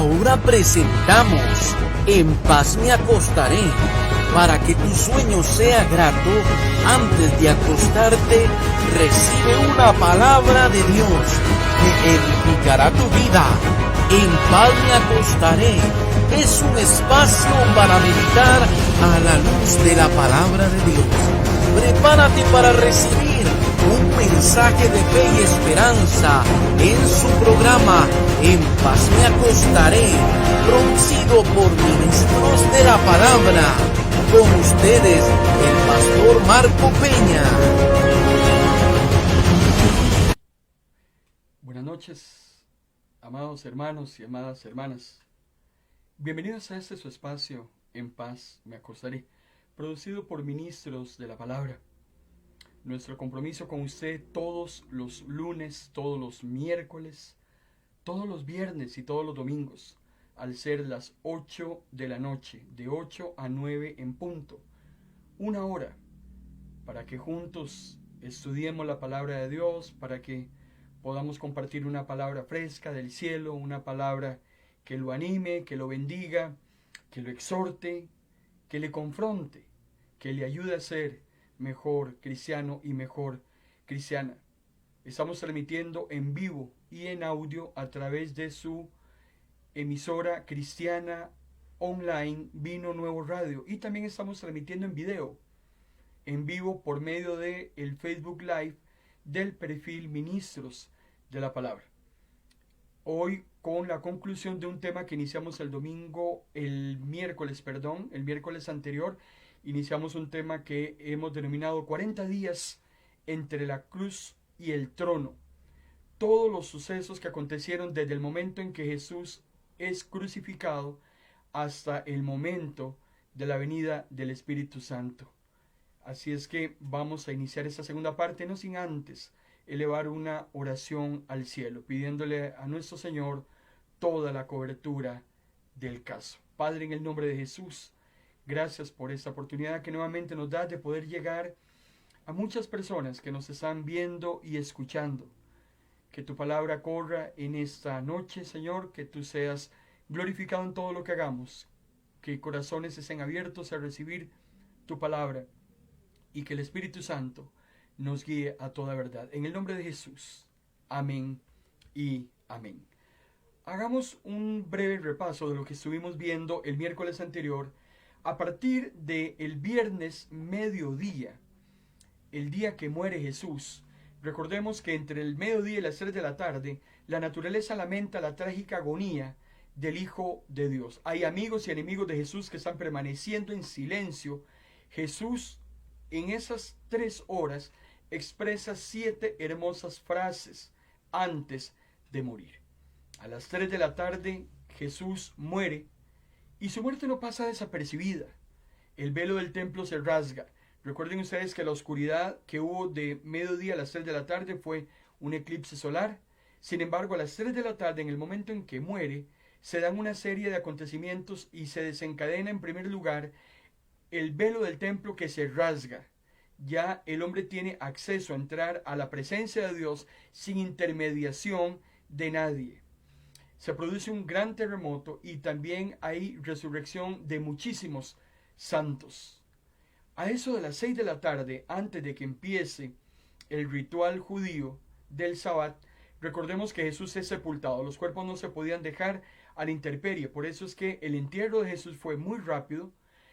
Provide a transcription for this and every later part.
Ahora presentamos En paz me acostaré. Para que tu sueño sea grato, antes de acostarte, recibe una palabra de Dios que edificará tu vida. En paz me acostaré es un espacio para meditar a la luz de la palabra de Dios. Prepárate para recibir un mensaje de fe y esperanza en su programa En paz me acostaré, producido por ministros de la palabra. Con ustedes, el pastor Marco Peña. Buenas noches, amados hermanos y amadas hermanas. Bienvenidos a este su espacio, En paz me acostaré, producido por ministros de la palabra. Nuestro compromiso con usted todos los lunes, todos los miércoles, todos los viernes y todos los domingos, al ser las 8 de la noche, de 8 a 9 en punto. Una hora para que juntos estudiemos la palabra de Dios, para que podamos compartir una palabra fresca del cielo, una palabra que lo anime, que lo bendiga, que lo exhorte, que le confronte, que le ayude a ser mejor cristiano y mejor cristiana. Estamos transmitiendo en vivo y en audio a través de su emisora cristiana online Vino Nuevo Radio, y también estamos transmitiendo en video, en vivo por medio de el Facebook Live del perfil Ministros de la Palabra. Hoy con la conclusión de un tema que iniciamos el miércoles anterior, iniciamos un tema que hemos denominado 40 días entre la cruz y el trono. Todos los sucesos que acontecieron desde el momento en que Jesús es crucificado hasta el momento de la venida del Espíritu Santo. Así es que vamos a iniciar esta segunda parte, no sin antes elevar una oración al cielo, pidiéndole a nuestro Señor toda la cobertura del caso. Padre, en el nombre de Jesús, gracias por esta oportunidad que nuevamente nos da de poder llegar a muchas personas que nos están viendo y escuchando. Que tu palabra corra en esta noche, Señor, que tú seas glorificado en todo lo que hagamos, que corazones estén abiertos a recibir tu palabra y que el Espíritu Santo nos guíe a toda verdad. En el nombre de Jesús. Amén y amén. Hagamos un breve repaso de lo que estuvimos viendo el miércoles anterior a partir del viernes mediodía, el día que muere Jesús. Recordemos que entre el mediodía y las 3 de la tarde, la naturaleza lamenta la trágica agonía del Hijo de Dios. Hay amigos y enemigos de Jesús que están permaneciendo en silencio. Jesús, en esas 3 horas, expresa 7 hermosas frases antes de morir. A las 3 de la tarde, Jesús muere, y su muerte no pasa desapercibida. El velo del templo se rasga. Recuerden ustedes que la oscuridad que hubo de mediodía a las 3 de la tarde fue un eclipse solar. Sin embargo, a las 3 de la tarde, en el momento en que muere, se dan una serie de acontecimientos y se desencadena en primer lugar el velo del templo que se rasga. Ya el hombre tiene acceso a entrar a la presencia de Dios sin intermediación de nadie. Se produce un gran terremoto y también hay resurrección de muchísimos santos. A eso de las 6 de la tarde, antes de que empiece el ritual judío del Sabbat, recordemos que Jesús es sepultado. Los cuerpos no se podían dejar a la intemperie. Por eso es que el entierro de Jesús fue muy rápido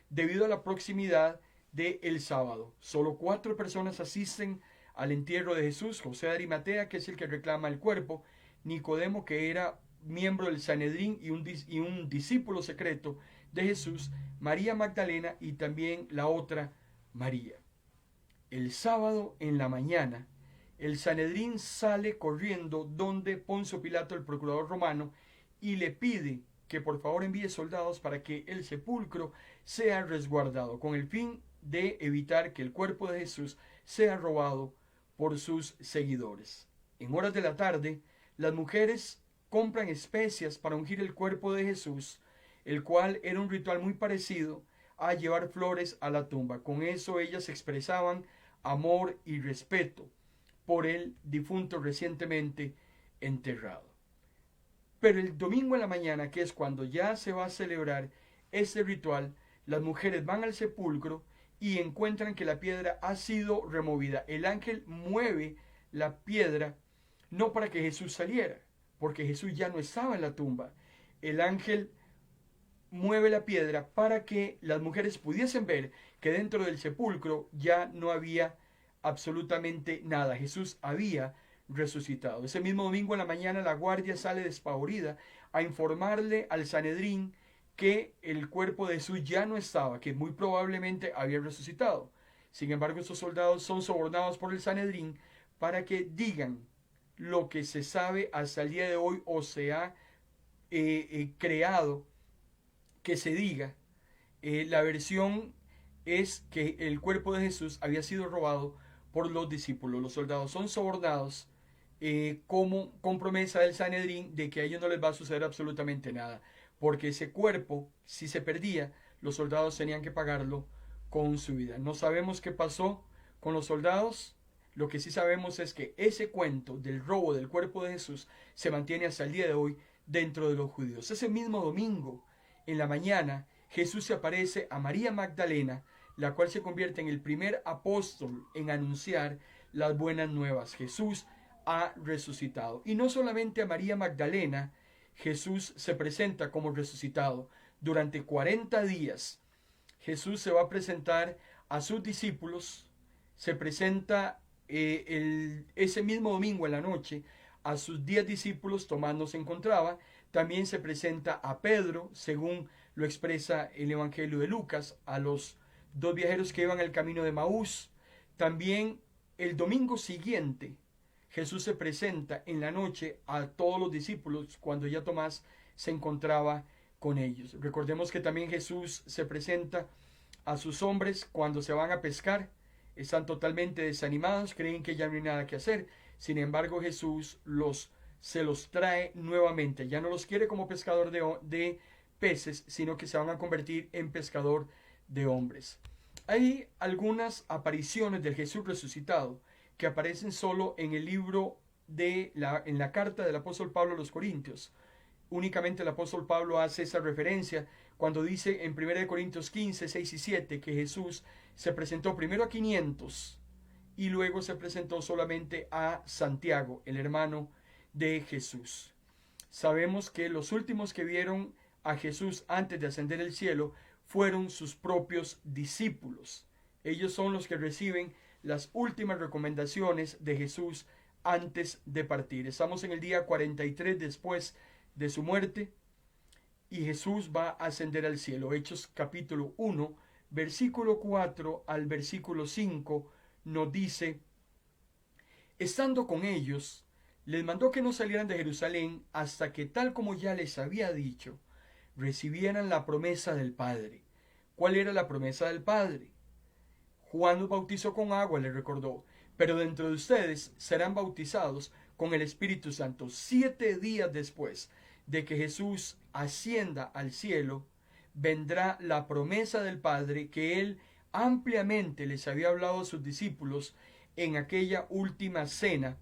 debido a la proximidad del sábado. Solo 4 personas asisten al entierro de Jesús: José de Arimatea, que es el que reclama el cuerpo; Nicodemo, que era miembro del Sanedrín y un discípulo secreto de Jesús; María Magdalena y también la otra María. El sábado en la mañana, el Sanedrín sale corriendo donde Poncio Pilato, el procurador romano, y le pide que por favor envíe soldados para que el sepulcro sea resguardado, con el fin de evitar que el cuerpo de Jesús sea robado por sus seguidores. En horas de la tarde, las mujeres compran especias para ungir el cuerpo de Jesús, el cual era un ritual muy parecido a llevar flores a la tumba. Con eso ellas expresaban amor y respeto por el difunto recientemente enterrado. Pero el domingo en la mañana, que es cuando ya se va a celebrar este ritual, las mujeres van al sepulcro y encuentran que la piedra ha sido removida. El ángel mueve la piedra no para que Jesús saliera, porque Jesús ya no estaba en la tumba. El ángel mueve la piedra para que las mujeres pudiesen ver que dentro del sepulcro ya no había absolutamente nada. Jesús había resucitado. Ese mismo domingo en la mañana la guardia sale despavorida a informarle al Sanedrín que el cuerpo de Jesús ya no estaba, que muy probablemente había resucitado. Sin embargo, estos soldados son sobornados por el Sanedrín para que digan lo que se sabe hasta el día de hoy o se ha creado que se diga. La versión es que el cuerpo de Jesús había sido robado por los discípulos. Los soldados son sobornados como con promesa del Sanedrín de que a ellos no les va a suceder absolutamente nada, porque ese cuerpo, si se perdía, los soldados tenían que pagarlo con su vida. No sabemos qué pasó con los soldados. Lo que sí sabemos es que ese cuento del robo del cuerpo de Jesús se mantiene hasta el día de hoy dentro de los judíos. Ese mismo domingo, en la mañana, Jesús se aparece a María Magdalena, la cual se convierte en el primer apóstol en anunciar las buenas nuevas. Jesús ha resucitado. Y no solamente a María Magdalena, Jesús se presenta como resucitado. Durante 40 días, Jesús se va a presentar a sus discípulos, se presenta ese mismo domingo en la noche a sus 10 discípulos, Tomás no se encontraba, también se presenta a Pedro, según lo expresa el Evangelio de Lucas, a los 2 viajeros que iban el camino de Maús. También el domingo siguiente, Jesús se presenta en la noche a todos los discípulos cuando ya Tomás se encontraba con ellos. Recordemos que también Jesús se presenta a sus hombres cuando se van a pescar. Están totalmente desanimados, creen que ya no hay nada que hacer. Sin embargo, Jesús se los trae nuevamente. Ya no los quiere como pescador de peces, sino que se van a convertir en pescador de hombres. Hay algunas apariciones del Jesús resucitado que aparecen solo en el libro en la carta del apóstol Pablo a los Corintios. Únicamente el apóstol Pablo hace esa referencia cuando dice en 1 Corintios 15, 6 y 7 que Jesús se presentó primero a 500 y luego se presentó solamente a Santiago, el hermano de Jesús. Sabemos que los últimos que vieron a Jesús antes de ascender al cielo fueron sus propios discípulos. Ellos son los que reciben las últimas recomendaciones de Jesús antes de partir. Estamos en el día 43 después de su muerte y Jesús va a ascender al cielo. Hechos capítulo 1, versículo 4 al versículo 5 nos dice: estando con ellos, les mandó que no salieran de Jerusalén hasta que, tal como ya les había dicho, recibieran la promesa del Padre. ¿Cuál era la promesa del Padre? Juan los bautizó con agua, les recordó, pero dentro de ustedes serán bautizados con el Espíritu Santo. 7 días después de que Jesús ascienda al cielo, vendrá la promesa del Padre que Él ampliamente les había hablado a sus discípulos en aquella última cena,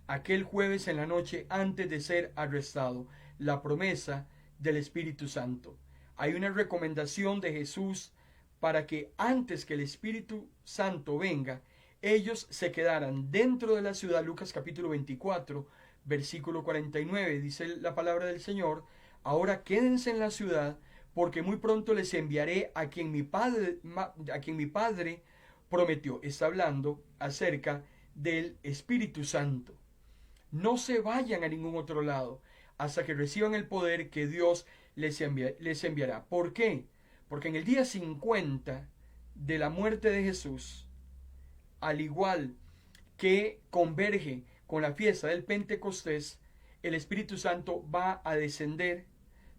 aquel jueves en la noche antes de ser arrestado. La promesa del Espíritu Santo. Hay una recomendación de Jesús para que antes que el Espíritu Santo venga, ellos se quedaran dentro de la ciudad. Lucas capítulo 24, versículo 49, dice la palabra del Señor: ahora quédense en la ciudad, porque muy pronto les enviaré a quien mi Padre prometió. Está hablando acerca del Espíritu Santo. No se vayan a ningún otro lado hasta que reciban el poder que Dios les enviará. ¿Por qué? Porque en el día 50 de la muerte de Jesús, al igual que converge con la fiesta del Pentecostés, el Espíritu Santo va a descender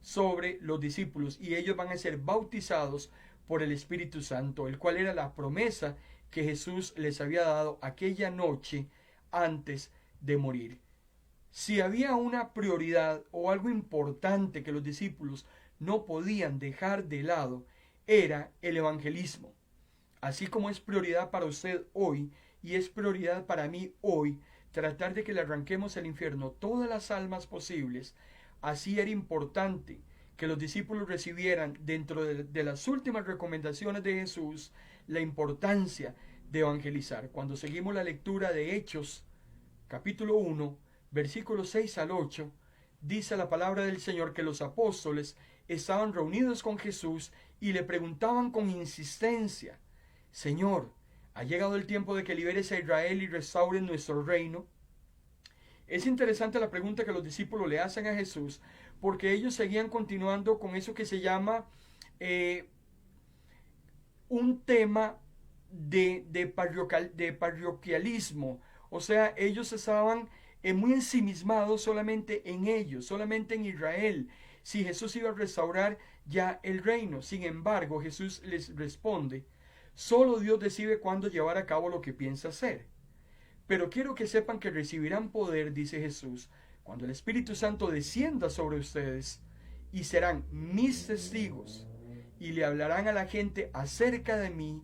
sobre los discípulos y ellos van a ser bautizados por el Espíritu Santo, el cual era la promesa que Jesús les había dado aquella noche antes de morir. Si había una prioridad o algo importante que los discípulos no podían dejar de lado, era el evangelismo. Así como es prioridad para usted hoy y es prioridad para mí hoy tratar de que le arranquemos al infierno todas las almas posibles, Así era importante que los discípulos recibieran dentro de las últimas recomendaciones de Jesús la importancia de evangelizar. Cuando seguimos la lectura de Hechos, capítulo 1, versículos 6 al 8, dice la palabra del Señor que los apóstoles estaban reunidos con Jesús y le preguntaban con insistencia: Señor, ¿ha llegado el tiempo de que liberes a Israel y restaures nuestro reino? Es interesante la pregunta que los discípulos le hacen a Jesús, porque ellos seguían continuando con eso que se llama un tema de parroquialismo. O sea, ellos estaban muy ensimismados solamente en ellos, solamente en Israel, si Jesús iba a restaurar ya el reino. Sin embargo, Jesús les responde: solo Dios decide cuándo llevar a cabo lo que piensa hacer. Pero quiero que sepan que recibirán poder, dice Jesús, cuando el Espíritu Santo descienda sobre ustedes, y serán mis testigos, y le hablarán a la gente acerca de mí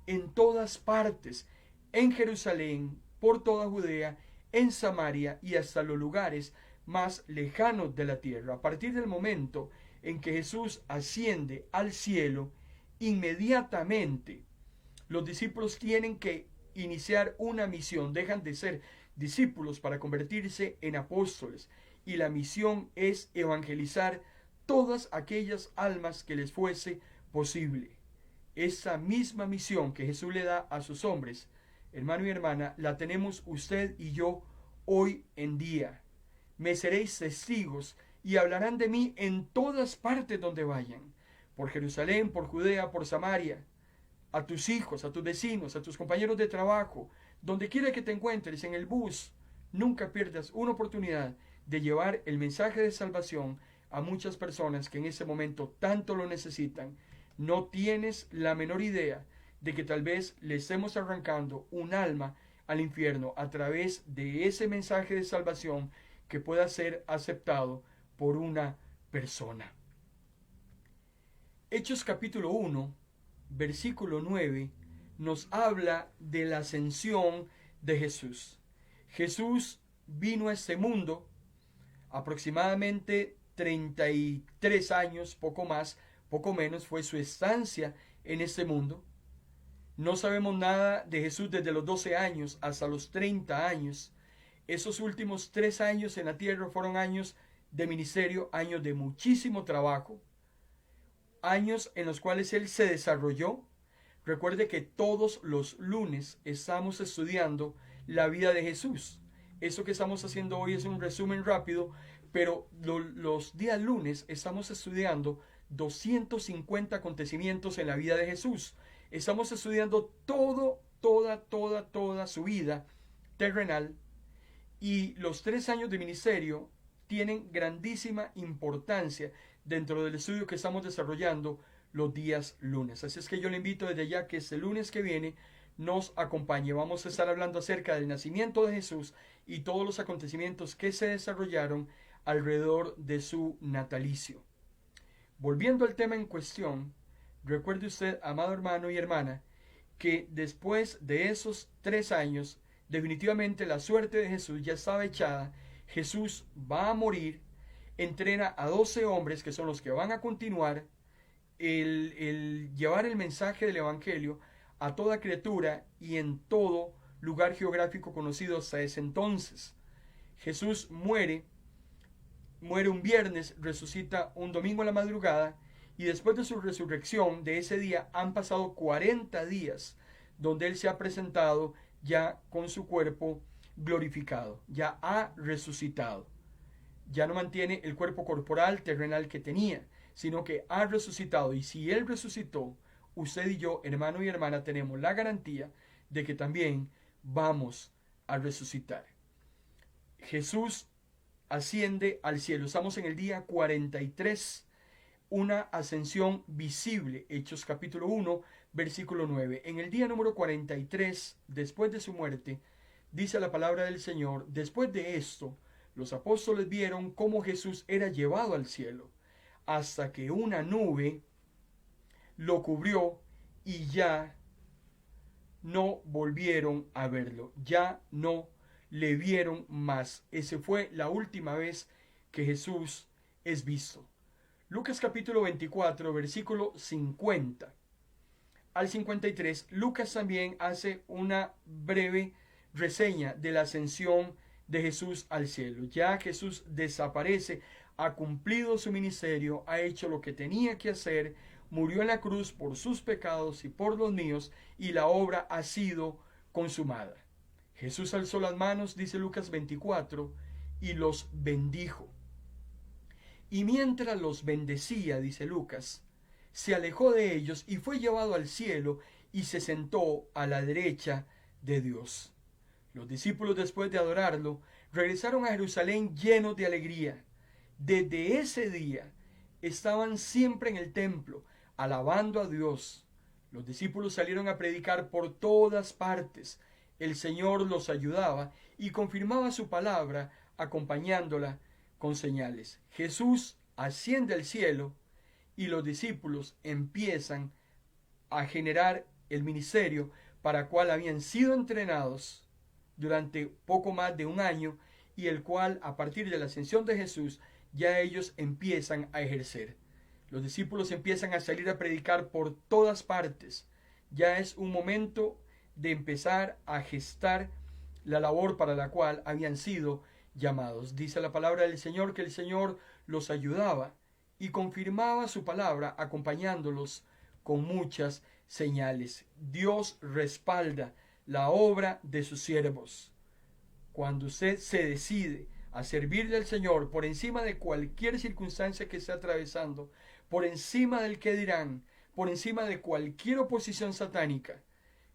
en todas partes, en Jerusalén, por toda Judea, en Samaria y hasta los lugares más lejanos de la tierra. A partir del momento en que Jesús asciende al cielo, inmediatamente los discípulos tienen que iniciar una misión. Dejan de ser discípulos para convertirse en apóstoles, y la misión es evangelizar todas aquellas almas que les fuese posible. Esa misma misión que Jesús le da a sus hombres, hermano y hermana, la tenemos usted y yo hoy en día. Me seréis testigos y hablarán de mí en todas partes donde vayan, por Jerusalén, por Judea, por Samaria, a tus hijos, a tus vecinos, a tus compañeros de trabajo, donde quiera que te encuentres, en el bus. Nunca pierdas una oportunidad de llevar el mensaje de salvación a muchas personas que en ese momento tanto lo necesitan. No tienes la menor idea de que tal vez le estemos arrancando un alma al infierno a través de ese mensaje de salvación que pueda ser aceptado por una persona. Hechos capítulo 1, versículo 9, nos habla de la ascensión de Jesús. Jesús vino a este mundo aproximadamente 33 años, poco más, poco menos, fue su estancia en este mundo. No sabemos nada de Jesús desde los 12 años hasta los 30 años. Esos últimos 3 años en la tierra fueron años de ministerio, años de muchísimo trabajo, años en los cuales Él se desarrolló. Recuerde que todos los lunes estamos estudiando la vida de Jesús. Eso que estamos haciendo hoy es un resumen rápido, pero los días lunes estamos estudiando 250 acontecimientos en la vida de Jesús. Estamos estudiando toda su vida terrenal, y los 3 años de ministerio tienen grandísima importancia dentro del estudio que estamos desarrollando los días lunes. Así es que yo le invito desde ya que este lunes que viene nos acompañe. Vamos a estar hablando acerca del nacimiento de Jesús y todos los acontecimientos que se desarrollaron alrededor de su natalicio. Volviendo al tema en cuestión, recuerde usted, amado hermano y hermana, que después de esos 3 años, definitivamente la suerte de Jesús ya estaba echada. Jesús va a morir, entrena a 12 hombres que son los que van a continuar el llevar el mensaje del Evangelio a toda criatura y en todo lugar geográfico conocido hasta ese entonces. Jesús muere un viernes, resucita un domingo a la madrugada, y después de su resurrección de ese día han pasado 40 días donde Él se ha presentado ya con su cuerpo glorificado, ya ha resucitado. Ya no mantiene el cuerpo corporal terrenal que tenía, sino que ha resucitado. Y si Él resucitó, usted y yo, hermano y hermana, tenemos la garantía de que también vamos a resucitar. Jesús asciende al cielo. Estamos en el día 43, una ascensión visible. Hechos capítulo 1, versículo 9. En el día número 43, después de su muerte, dice la palabra del Señor: después de esto, los apóstoles vieron cómo Jesús era llevado al cielo, hasta que una nube lo cubrió, y ya no volvieron a verlo, ya no le vieron más. Esa fue la última vez que Jesús es visto. Lucas capítulo 24, versículo 50 al 53, Lucas también hace una breve reseña de la ascensión de Jesús al cielo. Ya Jesús desaparece, ha cumplido su ministerio, ha hecho lo que tenía que hacer, murió en la cruz por sus pecados y por los míos, y la obra ha sido consumada. Jesús alzó las manos, dice Lucas 24, y los bendijo. Y mientras los bendecía, dice Lucas, se alejó de ellos y fue llevado al cielo y se sentó a la derecha de Dios. Los discípulos, después de adorarlo, regresaron a Jerusalén llenos de alegría. Desde ese día estaban siempre en el templo, alabando a Dios. Los discípulos salieron a predicar por todas partes. El Señor los ayudaba y confirmaba su palabra, acompañándola con señales. Jesús asciende al cielo y los discípulos empiezan a generar el ministerio para el cual habían sido entrenados durante poco más de un año, y el cual, a partir de la ascensión de Jesús, ya ellos empiezan a ejercer. Los discípulos empiezan a salir a predicar por todas partes. Ya es un momento de empezar a gestar la labor para la cual habían sido llamados. Dice la palabra del Señor que el Señor los ayudaba y confirmaba su palabra, acompañándolos con muchas señales. Dios respalda la obra de sus siervos. Cuando usted se decide a servirle al Señor por encima de cualquier circunstancia que esté atravesando, por encima del que dirán, por encima de cualquier oposición satánica,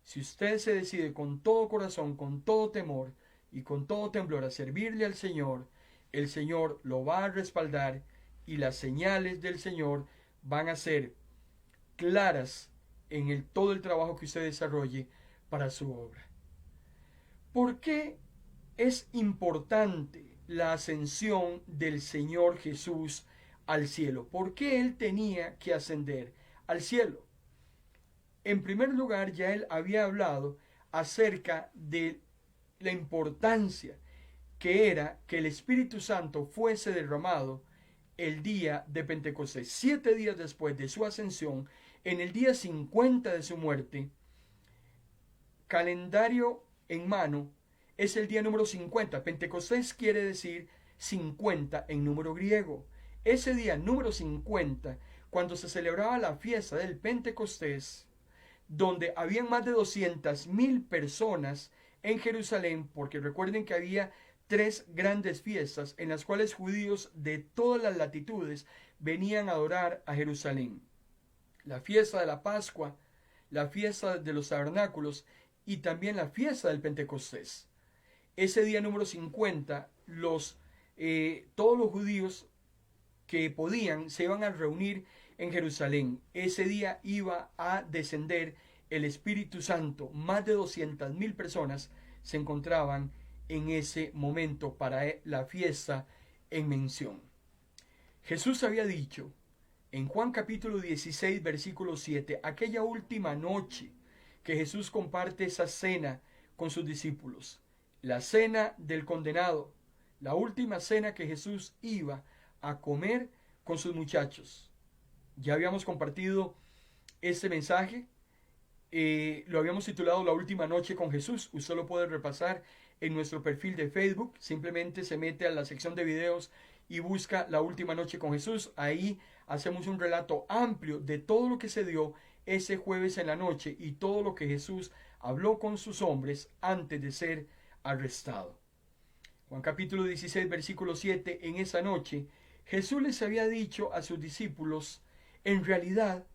si usted se decide con todo corazón, con todo temor y con todo temblor a servirle al Señor, el Señor lo va a respaldar y las señales del Señor van a ser claras en todo el trabajo que usted desarrolle para su obra. ¿Por qué es importante la ascensión del Señor Jesús al cielo? ¿Por qué Él tenía que ascender al cielo? En primer lugar, ya Él había hablado acerca de la importancia que era que el Espíritu Santo fuese derramado el día de Pentecostés. 7 días después de su ascensión, en el día 50 de su muerte, calendario en mano, es el día número 50. Pentecostés quiere decir 50 en número griego. Ese día número 50, cuando se celebraba la fiesta del Pentecostés, donde habían más de 200,000 personas en Jerusalén, porque recuerden que había 3 grandes fiestas en las cuales judíos de todas las latitudes venían a adorar a Jerusalén. La fiesta de la Pascua, la fiesta de los tabernáculos y también la fiesta del Pentecostés. Ese día número 50, todos los judíos que podían se iban a reunir en Jerusalén. Ese día iba a descender el Espíritu Santo. Más de 200,000 personas se encontraban en ese momento para la fiesta en mención. Jesús había dicho en Juan capítulo 16, versículo 7, aquella última noche que Jesús comparte esa cena con sus discípulos, la cena del condenado, la última cena que Jesús iba a comer con sus muchachos. Ya habíamos compartido este mensaje, lo habíamos titulado La última noche con Jesús. Usted lo puede repasar en nuestro perfil de Facebook. Simplemente se mete a la sección de videos y busca La última noche con Jesús. Ahí hacemos un relato amplio de todo lo que se dio ese jueves en la noche y todo lo que Jesús habló con sus hombres antes de ser arrestado. Juan capítulo 16, versículo 7, en esa noche Jesús les había dicho a sus discípulos, en realidad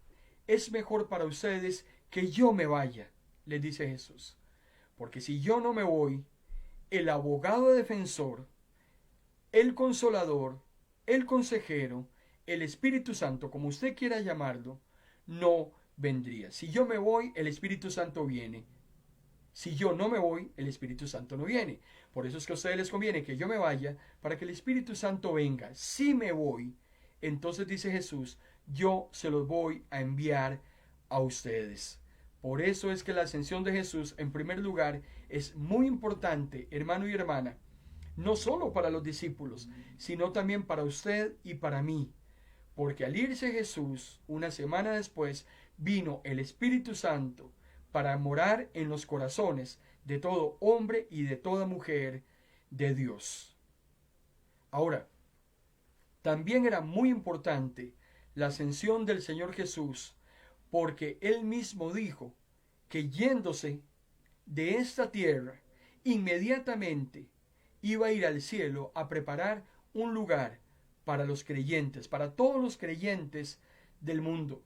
es mejor para ustedes que yo me vaya, les dice Jesús, porque si yo no me voy, el abogado defensor, el consolador, el consejero, el Espíritu Santo, como usted quiera llamarlo, no vendría. Si yo me voy, el Espíritu Santo viene. Si yo no me voy, el Espíritu Santo no viene. Por eso es que a ustedes les conviene que yo me vaya para que el Espíritu Santo venga. Si me voy, entonces dice Jesús, yo se los voy a enviar a ustedes. Por eso es que la ascensión de Jesús, en primer lugar, es muy importante, hermano y hermana. no solo para los discípulos, sino también para usted y para mí. Porque al irse Jesús, una semana después, vino el Espíritu Santo para morar en los corazones de todo hombre y de toda mujer de Dios. Ahora, también era muy importante la ascensión del Señor Jesús, porque Él mismo dijo que yéndose de esta tierra, inmediatamente iba a ir al cielo a preparar un lugar para los creyentes, para todos los creyentes del mundo.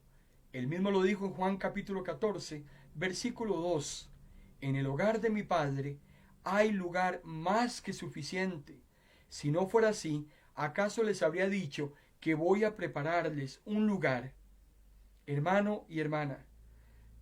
Él mismo lo dijo en Juan capítulo 14, versículo 2. En el hogar de mi Padre hay lugar más que suficiente. Si no fuera así, ¿acaso les habría dicho que voy a prepararles un lugar? Hermano y hermana,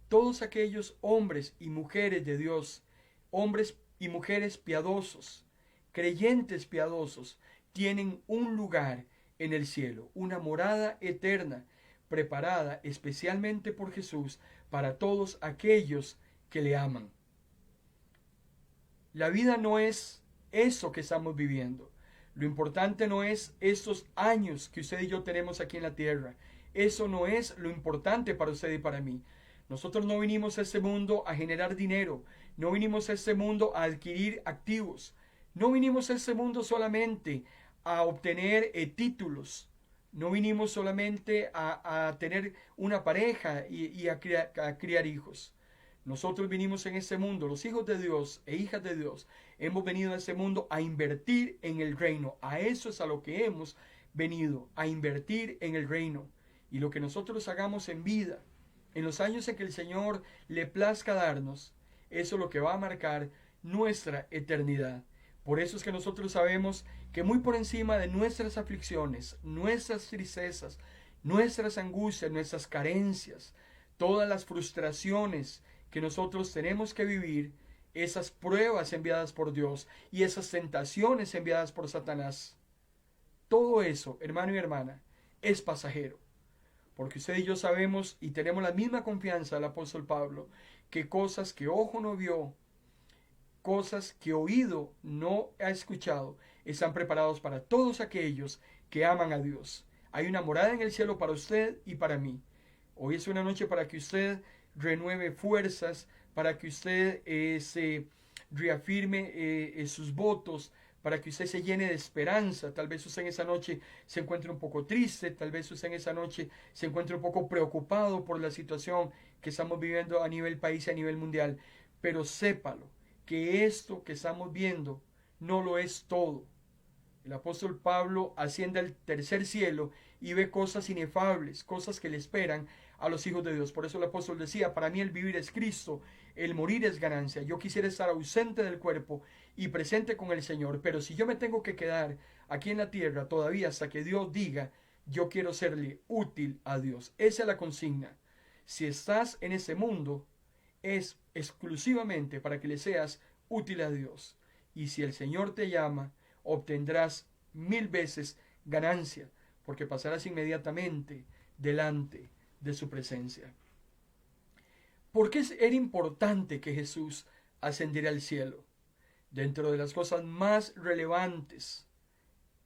todos aquellos hombres y mujeres de Dios, hombres y mujeres piadosos, creyentes piadosos, tienen un lugar en el cielo, una morada eterna, preparada especialmente por Jesús para todos aquellos que le aman. La vida no es eso que estamos viviendo. Lo importante no es estos años que usted y yo tenemos aquí en la tierra. Eso no es lo importante para usted y para mí. Nosotros no vinimos a este mundo a generar dinero. No vinimos a este mundo a adquirir activos. No vinimos a este mundo solamente a obtener títulos. No vinimos solamente a tener una pareja y a criar hijos. Nosotros vinimos en este mundo, los hijos de Dios e hijas de Dios, hemos venido a este mundo a invertir en el reino. A eso es a lo que hemos venido, a invertir en el reino. Y lo que nosotros hagamos en vida, en los años en que el Señor le plazca darnos, eso es lo que va a marcar nuestra eternidad. Por eso es que nosotros sabemos que muy por encima de nuestras aflicciones, nuestras tristezas, nuestras angustias, nuestras carencias, todas las frustraciones que nosotros tenemos que vivir, esas pruebas enviadas por Dios y esas tentaciones enviadas por Satanás, todo eso, hermano y hermana, es pasajero. Porque usted y yo sabemos y tenemos la misma confianza del apóstol Pablo, que cosas que ojo no vio, cosas que oído no ha escuchado, están preparados para todos aquellos que aman a Dios. Hay una morada en el cielo para usted y para mí. Hoy es una noche para que usted renueve fuerzas, para que usted se reafirme sus votos, para que usted se llene de esperanza. Tal vez usted en esa noche se encuentre un poco triste, tal vez usted en esa noche se encuentre un poco preocupado por la situación que estamos viviendo a nivel país y a nivel mundial, pero sépalo, que esto que estamos viendo no lo es todo. El apóstol Pablo asciende al tercer cielo y ve cosas inefables, cosas que le esperan a los hijos de Dios. Por eso el apóstol decía, para mí el vivir es Cristo, el morir es ganancia. Yo quisiera estar ausente del cuerpo y presente con el Señor, pero si yo me tengo que quedar aquí en la tierra todavía hasta que Dios diga, yo quiero serle útil a Dios. Esa es la consigna. Si estás en ese mundo, es exclusivamente para que le seas útil a Dios. Y si el Señor te llama, obtendrás 1000 veces ganancia, porque pasarás inmediatamente delante de su presencia. ¿Por qué era importante que Jesús ascendiera al cielo? Dentro de las cosas más relevantes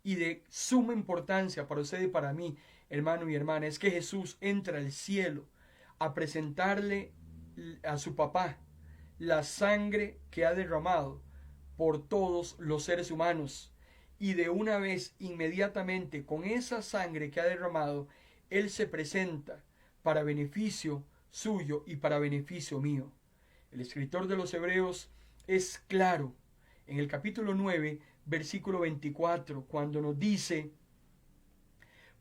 y de suma importancia para usted y para mí, hermano y hermana, es que Jesús entra al cielo a presentarle a su papá la sangre que ha derramado por todos los seres humanos, y de una vez inmediatamente con esa sangre que ha derramado, Él se presenta para beneficio suyo y para beneficio mío. El escritor de los Hebreos es claro en el capítulo 9, versículo 24, cuando nos dice,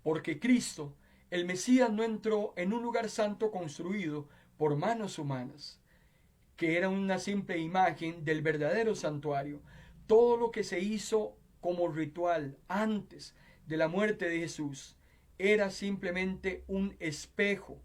porque Cristo, el Mesías, no entró en un lugar santo construido por manos humanas, que era una simple imagen del verdadero santuario. Todo lo que se hizo como ritual antes de la muerte de Jesús era simplemente un espejo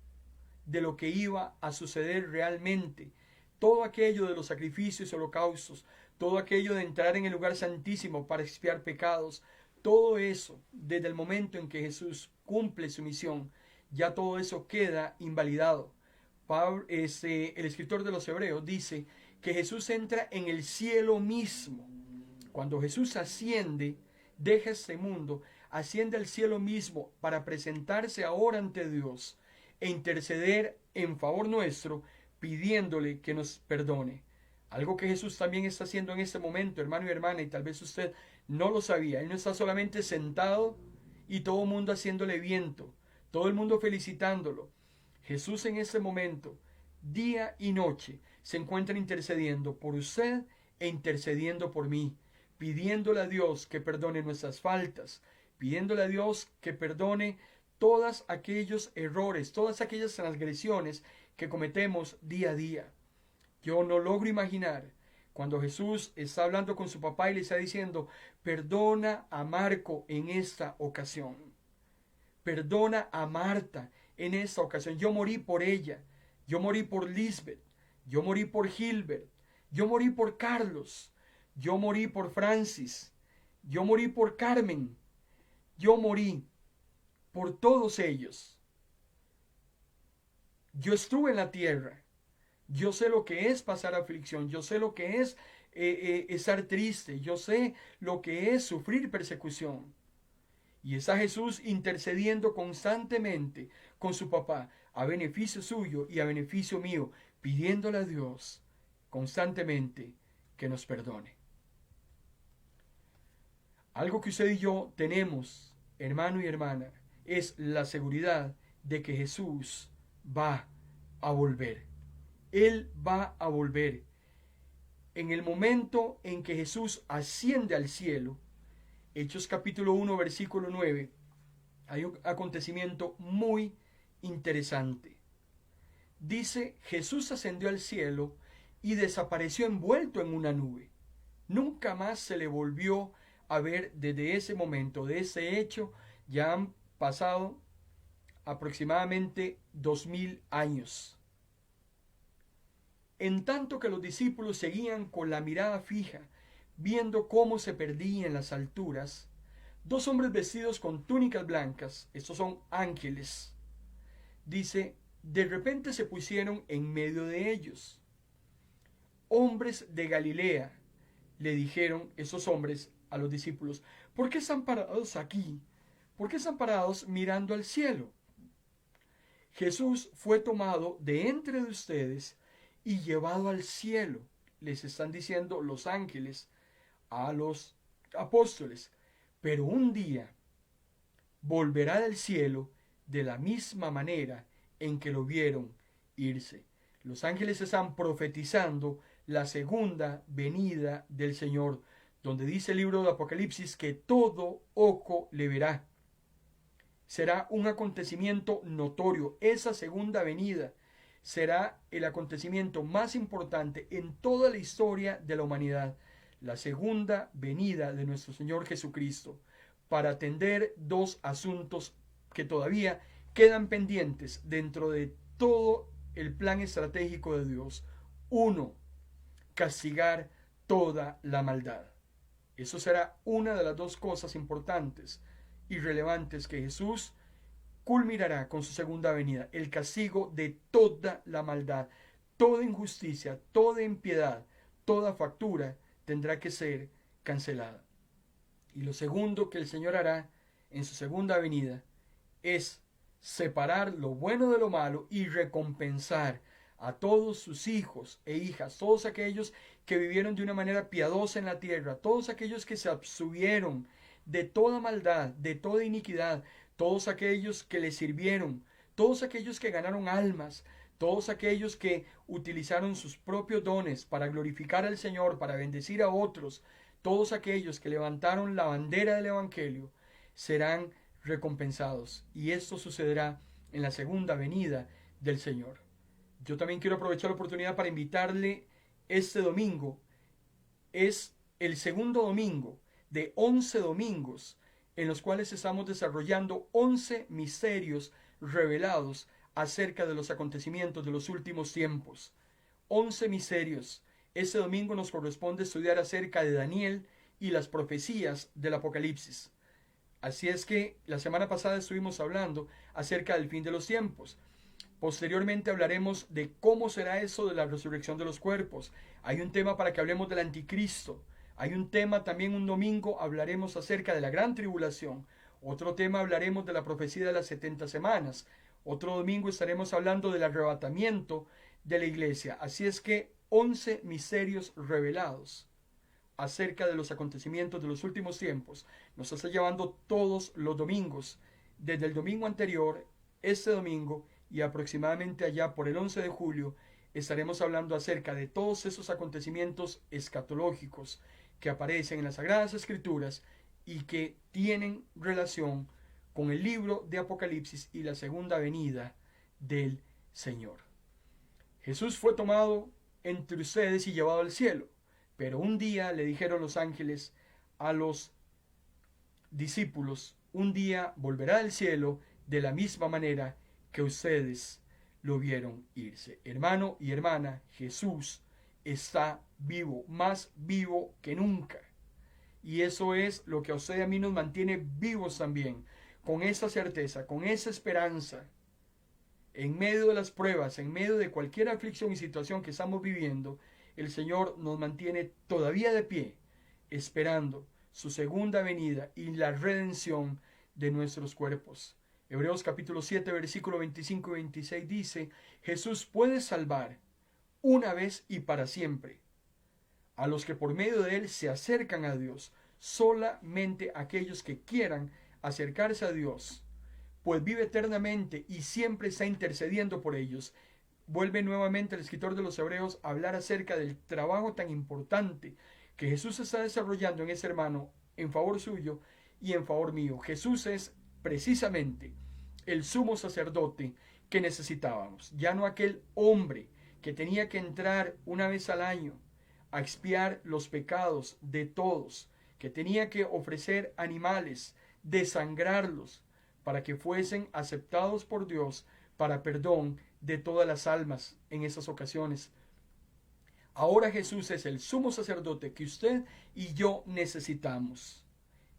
de lo que iba a suceder realmente. Todo aquello de los sacrificios y holocaustos, todo aquello de entrar en el lugar santísimo para expiar pecados, todo eso, desde el momento en que Jesús cumple su misión, ya todo eso queda invalidado. El escritor de los Hebreos dice que Jesús entra en el cielo mismo. Cuando Jesús asciende, deja este mundo, asciende al cielo mismo para presentarse ahora ante Dios e interceder en favor nuestro, pidiéndole que nos perdone. Algo que Jesús también está haciendo en este momento, hermano y hermana, y tal vez usted no lo sabía. Él no está solamente sentado y todo el mundo haciéndole viento, todo el mundo felicitándolo. Jesús en este momento, día y noche, se encuentra intercediendo por usted e intercediendo por mí, pidiéndole a Dios que perdone nuestras faltas, pidiéndole a Dios que perdone todos aquellos errores, todas aquellas transgresiones que cometemos día a día. Yo no logro imaginar cuando Jesús está hablando con su papá y le está diciendo, perdona a Marco en esta ocasión, perdona a Marta en esta ocasión. Yo morí por ella, yo morí por Lisbeth, yo morí por Gilbert, yo morí por Carlos, yo morí por Francis, yo morí por Carmen, yo morí por todos ellos. Yo estuve en la tierra, yo sé lo que es pasar aflicción, yo sé lo que es estar triste, yo sé lo que es sufrir persecución. Y está Jesús intercediendo constantemente con su papá a beneficio suyo y a beneficio mío, pidiéndole a Dios constantemente que nos perdone. Algo que usted y yo tenemos, hermano y hermana, es la seguridad de que Jesús va a volver. Él va a volver. En el momento en que Jesús asciende al cielo, Hechos capítulo 1, versículo 9, hay un acontecimiento muy interesante. Dice, Jesús ascendió al cielo y desapareció envuelto en una nube. Nunca más se le volvió a ver desde ese momento, de ese hecho. Ya han pasado aproximadamente 2000 años. En tanto que los discípulos seguían con la mirada fija, viendo cómo se perdía en las alturas, dos hombres vestidos con túnicas blancas, estos son ángeles, dice, de repente se pusieron en medio de ellos. Hombres de Galilea, le dijeron esos hombres a los discípulos, ¿por qué están parados aquí? ¿Por qué están parados mirando al cielo? Jesús fue tomado de entre de ustedes y llevado al cielo, les están diciendo los ángeles a los apóstoles, pero un día volverá del cielo de la misma manera en que lo vieron irse. Los ángeles están profetizando la segunda venida del Señor, donde dice el libro de Apocalipsis que todo ojo le verá. Será un acontecimiento notorio. Esa segunda venida será el acontecimiento más importante en toda la historia de la humanidad. La segunda venida de nuestro Señor Jesucristo, para atender dos asuntos que todavía quedan pendientes dentro de todo el plan estratégico de Dios. Uno, castigar toda la maldad. Eso será una de las dos cosas importantes y relevantes que Jesús culminará con su segunda venida, el castigo de toda la maldad, toda injusticia, toda impiedad, toda factura tendrá que ser cancelada. Y lo segundo que el Señor hará en su segunda venida es separar lo bueno de lo malo y recompensar a todos sus hijos e hijas, todos aquellos que vivieron de una manera piadosa en la tierra, todos aquellos que se abstuvieron de toda maldad, de toda iniquidad, todos aquellos que le sirvieron, todos aquellos que ganaron almas, todos aquellos que utilizaron sus propios dones para glorificar al Señor, para bendecir a otros, todos aquellos que levantaron la bandera del Evangelio, serán recompensados. Y esto sucederá en la segunda venida del Señor. Yo también quiero aprovechar la oportunidad para invitarle este domingo. Es el segundo domingo de 11 domingos en los cuales estamos desarrollando 11 misterios revelados acerca de los acontecimientos de los últimos tiempos. 11 misterios. Este domingo nos corresponde estudiar acerca de Daniel y las profecías del Apocalipsis. Así es que la semana pasada estuvimos hablando acerca del fin de los tiempos. Posteriormente hablaremos de cómo será eso de la resurrección de los cuerpos. Hay un tema para que hablemos del anticristo. Hay un tema también, un domingo hablaremos acerca de la gran tribulación. Otro tema hablaremos de la profecía de las 70 semanas. Otro domingo estaremos hablando del arrebatamiento de la iglesia. Así es que 11 misterios revelados acerca de los acontecimientos de los últimos tiempos nos está llevando todos los domingos, desde el domingo anterior, este domingo y aproximadamente allá por el 11 de julio, estaremos hablando acerca de todos esos acontecimientos escatológicos que aparecen en las Sagradas Escrituras y que tienen relación con el libro de Apocalipsis y la segunda venida del Señor. Jesús fue tomado entre ustedes y llevado al cielo, pero un día le dijeron los ángeles a los discípulos, un día volverá al cielo de la misma manera que ustedes lo vieron irse. Hermano y hermana, Jesús está vivo, más vivo que nunca. Y eso es lo que a usted y a mí nos mantiene vivos también, con esa certeza, con esa esperanza. En medio de las pruebas, en medio de cualquier aflicción y situación que estamos viviendo, el Señor nos mantiene todavía de pie, esperando su segunda venida y la redención de nuestros cuerpos. Hebreos capítulo 7, versículo 25 y 26 dice: Jesús puede salvar una vez y para siempre a los que por medio de él se acercan a Dios, solamente aquellos que quieran acercarse a Dios, pues vive eternamente y siempre está intercediendo por ellos. Vuelve nuevamente el escritor de los Hebreos a hablar acerca del trabajo tan importante que Jesús está desarrollando en ese hermano, en favor suyo y en favor mío. Jesús es precisamente el sumo sacerdote que necesitábamos, ya no aquel hombre que tenía que entrar una vez al año a expiar los pecados de todos, que tenía que ofrecer animales, desangrarlos, para que fuesen aceptados por Dios para perdón de todas las almas en esas ocasiones. Ahora Jesús es el sumo sacerdote que usted y yo necesitamos.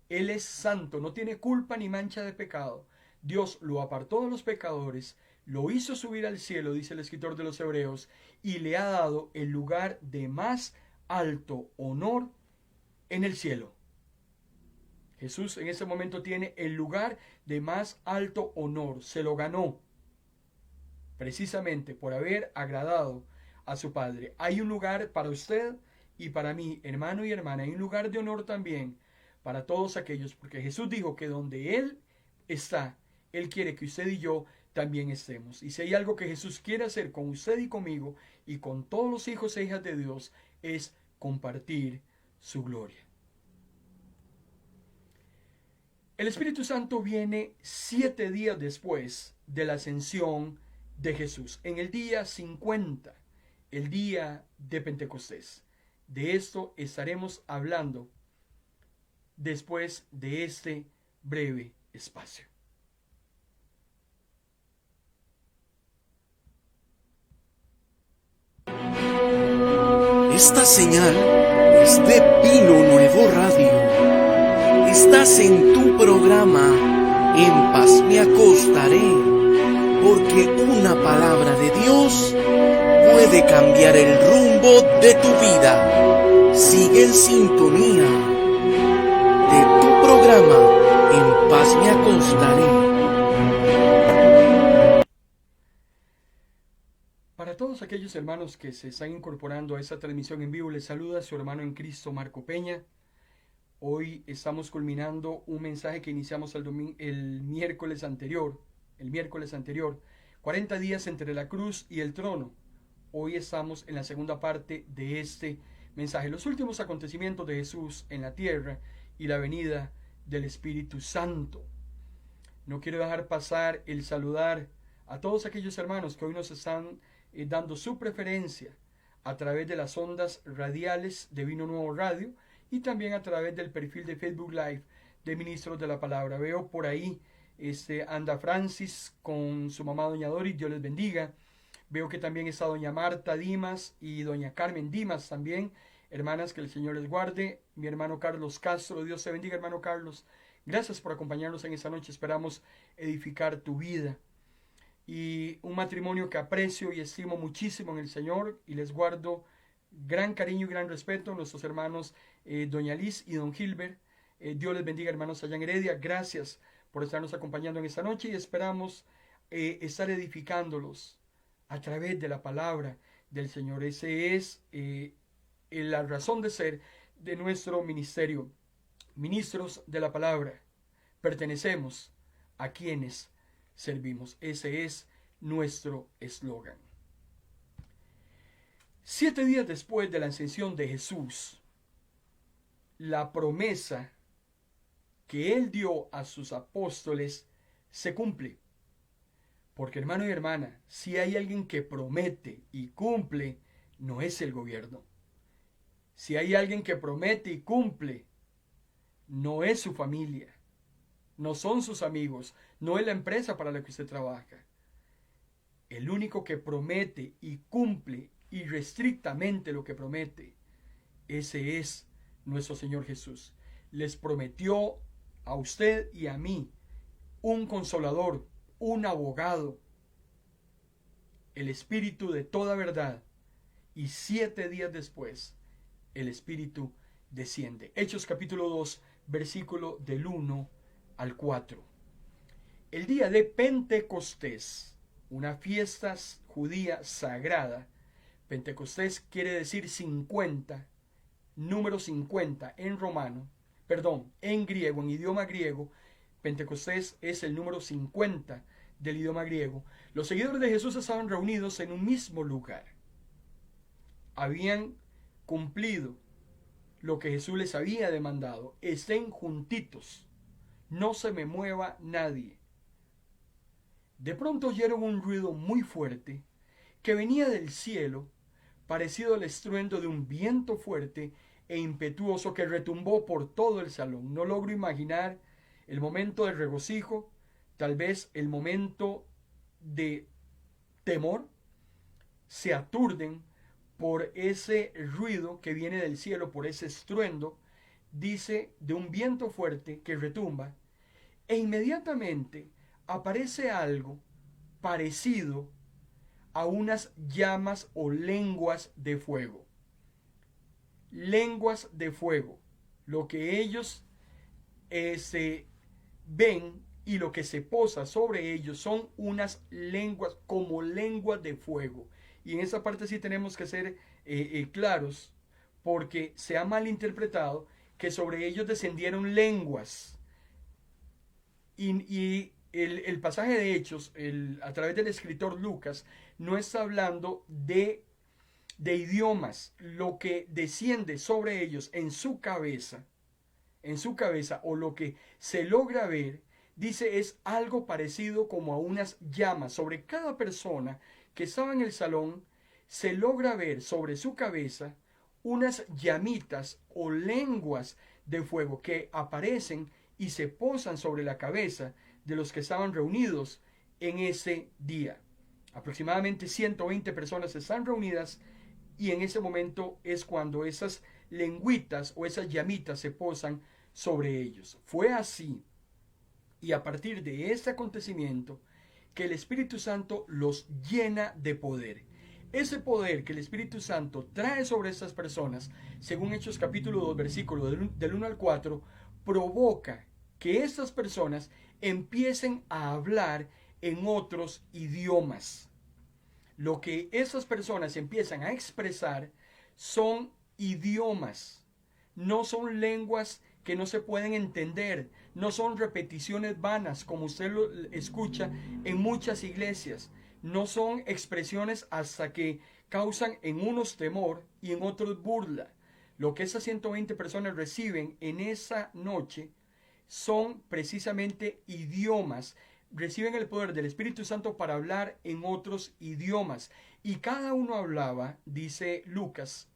Él es santo, no tiene culpa ni mancha de pecado. Dios lo apartó de los pecadores, lo hizo subir al cielo, dice el escritor de los Hebreos, y le ha dado el lugar de más alto honor en el cielo. Jesús en ese momento tiene el lugar de más alto honor, se lo ganó precisamente por haber agradado a su Padre. Hay un lugar para usted y para mí, hermano y hermana, hay un lugar de honor también para todos aquellos, porque Jesús dijo que donde Él está, Él quiere que usted y yo también estemos. Y si hay algo que Jesús quiere hacer con usted y conmigo y con todos los hijos e hijas de Dios, es compartir su gloria. El Espíritu Santo viene 7 días después de la ascensión de Jesús, en el día 50, el día de Pentecostés. De esto estaremos hablando después de este breve espacio. Esta señal es de Pino Nuevo Radio. Estás en tu programa En Paz Me Acostaré, porque una palabra de Dios puede cambiar el rumbo de tu vida. Sigue en sintonía de tu programa En Paz Me Acostaré. Para todos aquellos hermanos que se están incorporando a esta transmisión en vivo, les saluda su hermano en Cristo, Marco Peña. Hoy estamos culminando un mensaje que iniciamos el miércoles anterior, 40 días entre la cruz y el trono. Hoy estamos en la segunda parte de este mensaje, los últimos acontecimientos de Jesús en la tierra y la venida del Espíritu Santo. No quiero dejar pasar el saludar a todos aquellos hermanos que hoy nos están dando su preferencia a través de las ondas radiales de Vino Nuevo Radio y también a través del perfil de Facebook Live de Ministros de la Palabra. Veo por ahí anda Francis con su mamá doña Doris, Dios les bendiga. Veo que también está doña Marta Dimas y doña Carmen Dimas también. Hermanas, que el Señor les guarde. Mi hermano Carlos Castro, Dios te bendiga, hermano Carlos. Gracias por acompañarnos en esta noche. Esperamos edificar tu vida. Y un matrimonio que aprecio y estimo muchísimo en el Señor y les guardo Gran cariño y gran respeto a nuestros hermanos doña Liz y don Gilbert. Dios les bendiga, hermanos allá en Heredia. Gracias por estarnos acompañando en esta noche y esperamos estar edificándolos a través de la palabra del Señor. Ese es la razón de ser de nuestro ministerio. Ministros de la palabra. Pertenecemos a quienes servimos. Ese es nuestro eslogan. 7 días después de la ascensión de Jesús, la promesa que Él dio a sus apóstoles se cumple. Porque, hermano y hermana, si hay alguien que promete y cumple, no es el gobierno. Si hay alguien que promete y cumple, no es su familia, no son sus amigos, no es la empresa para la que usted trabaja. El único que promete y cumple irrestrictamente lo que promete, ese es nuestro Señor Jesús. Les prometió a usted y a mí un consolador, un abogado, el Espíritu de toda verdad, y 7 días después el Espíritu desciende. Hechos capítulo 2, versículo del 1 al 4. El día de Pentecostés, una fiesta judía sagrada. Pentecostés quiere decir 50, número 50 en romano, en griego, en idioma griego. Pentecostés es el número 50 del idioma griego. Los seguidores de Jesús estaban reunidos en un mismo lugar. Habían cumplido lo que Jesús les había demandado. Estén juntitos, no se me mueva nadie. De pronto oyeron un ruido muy fuerte que venía del cielo, parecido al estruendo de un viento fuerte e impetuoso que retumbó por todo el salón. No logro imaginar el momento de regocijo, tal vez el momento de temor. Se aturden por ese ruido que viene del cielo, por ese estruendo, dice, de un viento fuerte que retumba, e inmediatamente aparece algo parecido a unas llamas o lenguas de fuego. Lenguas de fuego. Lo que ellos se ven y lo que se posa sobre ellos son unas lenguas como lenguas de fuego. Y en esa parte sí tenemos que ser claros, porque se ha malinterpretado que sobre ellos descendieron lenguas. Y el pasaje de Hechos, a través del escritor Lucas, no está hablando de idiomas. Lo que desciende sobre ellos en su cabeza, o lo que se logra ver, dice, es algo parecido como a unas llamas. Sobre cada persona que estaba en el salón, se logra ver sobre su cabeza unas llamitas o lenguas de fuego que aparecen y se posan sobre la cabeza de los que estaban reunidos en ese día. Aproximadamente 120 personas están reunidas y en ese momento es cuando esas lengüitas o esas llamitas se posan sobre ellos. Fue así, y a partir de este acontecimiento, que el Espíritu Santo los llena de poder. Ese poder que el Espíritu Santo trae sobre estas personas, según Hechos capítulo 2, versículo del 1 al 4, provoca que estas personas empiecen a hablar en otros idiomas. Lo que esas personas empiezan a expresar son idiomas, no son lenguas que no se pueden entender, no son repeticiones vanas como usted lo escucha en muchas iglesias, no son expresiones hasta que causan en unos temor y en otros burla. Lo que esas 120 personas reciben en esa noche son precisamente idiomas. Reciben el poder del Espíritu Santo para hablar en otros idiomas. Y cada uno hablaba, dice Lucas,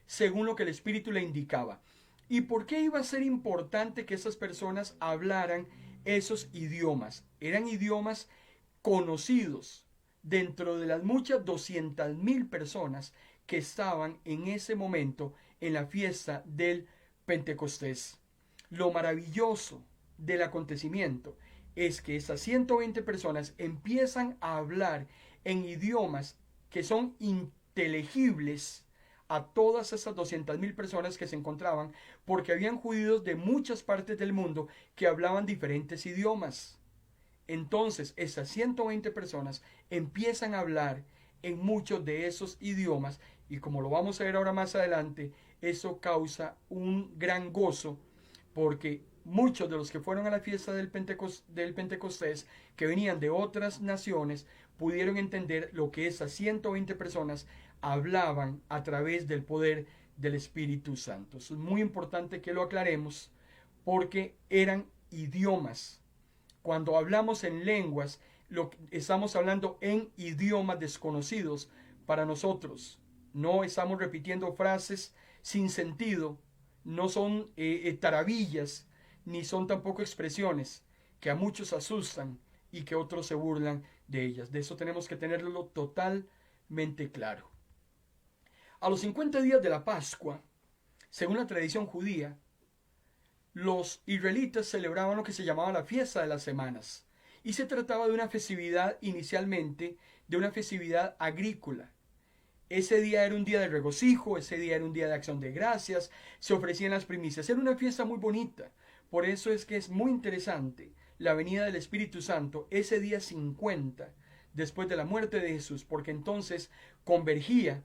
según lo que el Espíritu le indicaba. ¿Y por qué iba a ser importante que esas personas hablaran esos idiomas? Eran idiomas conocidos dentro de las muchas 200,000 personas que estaban en ese momento en la fiesta del Pentecostés. Lo maravilloso del acontecimiento es que esas 120 personas empiezan a hablar en idiomas que son inteligibles a todas esas 200,000 personas que se encontraban, porque habían judíos de muchas partes del mundo que hablaban diferentes idiomas. Entonces esas 120 personas empiezan a hablar en muchos de esos idiomas, y como lo vamos a ver ahora más adelante, eso causa un gran gozo, porque muchos de los que fueron a la fiesta del Pentecostés, que venían de otras naciones, pudieron entender lo que esas 120 personas hablaban a través del poder del Espíritu Santo. Es muy importante que lo aclaremos, porque eran idiomas. Cuando hablamos en lenguas, estamos hablando en idiomas desconocidos para nosotros. No estamos repitiendo frases sin sentido, no son tarabillas, ni son tampoco expresiones que a muchos asustan y que otros se burlan de ellas. De eso tenemos que tenerlo totalmente claro. A los 50 días de la Pascua, según la tradición judía, los israelitas celebraban lo que se llamaba la fiesta de las semanas, y se trataba de una festividad inicialmente, de una festividad agrícola. Ese día era un día de regocijo, ese día era un día de acción de gracias, se ofrecían las primicias, era una fiesta muy bonita. Por eso es que es muy interesante la venida del Espíritu Santo ese día 50 después de la muerte de Jesús, porque entonces convergía